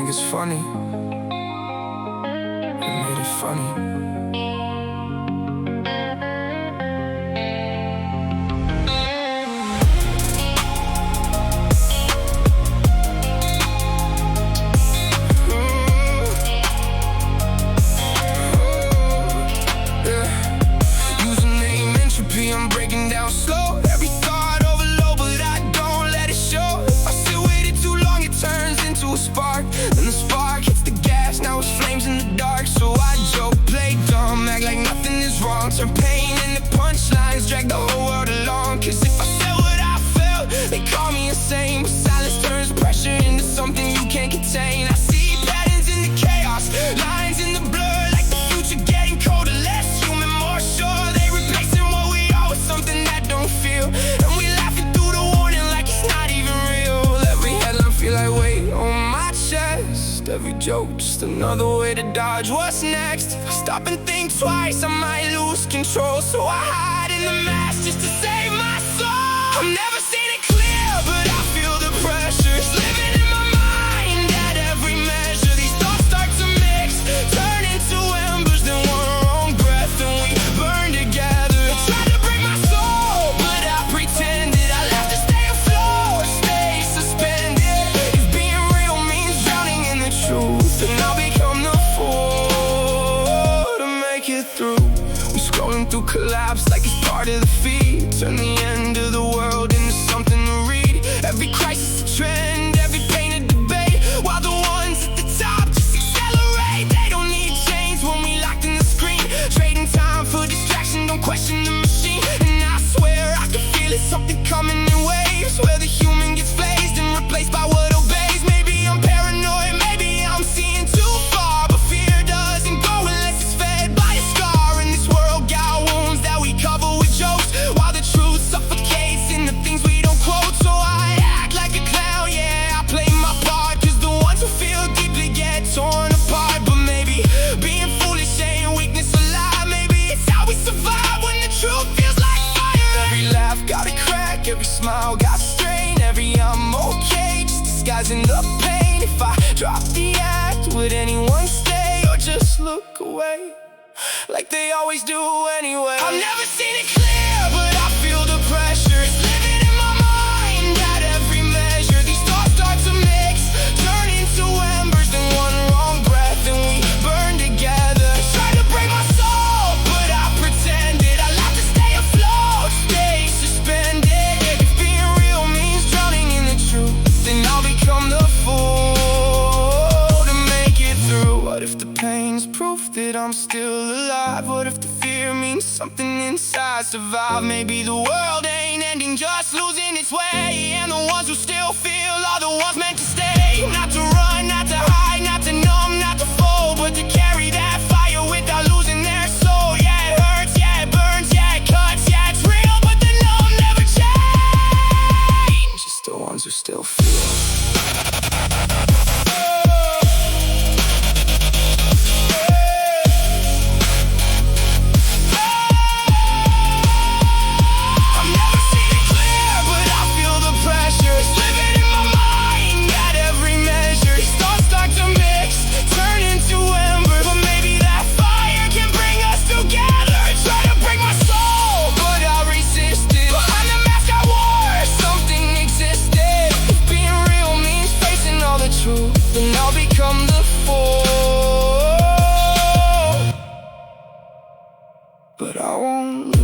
think it's funny. It made it funny. Username Entropy, I'm breaking down slow. Every thought overload, but I don't let it show. If I sit with it too long, it turns into a spark. Then the spark hits the gas, now it's flames in the dark. So I joke, play dumb, act like nothing is wrong. Turn pain into punchlines, drag the whole world along. Cause if I said what I felt, they call me insane. But silence turns pressure into something you can't contain. I see patterns in the chaos, lines in the blur, like the future getting colder, less human, more sure. They replacing what we are with something that don't feel. And we laughing through the warning like it's not even real. Every headline feel like weight on my chest. Every joke just another way to dodge what's next. If I stop and think twice, I might lose control. So I hide in the mask just to save my soul. I've never seen it clear, but I feel the pressure. It's living in my mind at every measure. These thoughts start to mix, turn into embers, then one wrong breath and we burn together. I tried to break my soul, but I pretended. I'll have to stay afloat, stay suspended. If being real means drowning in the truth, then I'll become the fool to make it through. I'm scrolling through collapse like it's part of the feed. Turn the end of the world into something to read. Every crisis a trend, every pain a debate, while the ones at the top just accelerate. They don't need change when we locked in the screen. Trading time for distraction, don't question the machine. And I swear I can feel it, something coming in waves, where the human gets phased and replaced by what obeys. Maybe I'm paranoid, maybe I'm seeing too far, but fear doesn't go unless it's fed by a scar. And this world got wounds that we cover with jokes, while the truth suffocates in the things we don't quote. So I act like a clown, yeah, I play my part, cause the ones who feel deeply get torn apart. But maybe being foolish ain't weakness a lie. Maybe it's how we survive when the truth feels like fire. Every laugh got a crack, every smile got strain, every I'm okay just disguising the pain. If I drop the act, would anyone stay or just look away like they always do anyway? I've never seen it clear, but I feel the pressure. It's living in my mind at every measure. These thoughts start to mix, turn into embers, then one wrong breath and we burn together. Try to break my soul, but I pretended. I'll have to stay afloat, stay suspended. If being real means drowning in the truth, then I'll become the fool to make it through. What if the pain's proof that I'm still alive? What if the fear means something inside survive? Maybe the world ain't ending, just losing its way, and the ones who still feel are the ones meant to stay. Not to run, not to hide, not to numb, not to fold, but to carry that fire without losing their soul. Yeah, it hurts, yeah, it burns, yeah, it cuts, yeah, it's real, but the numb never change. Just the ones who still feel. Then I'll become the fool, but I won't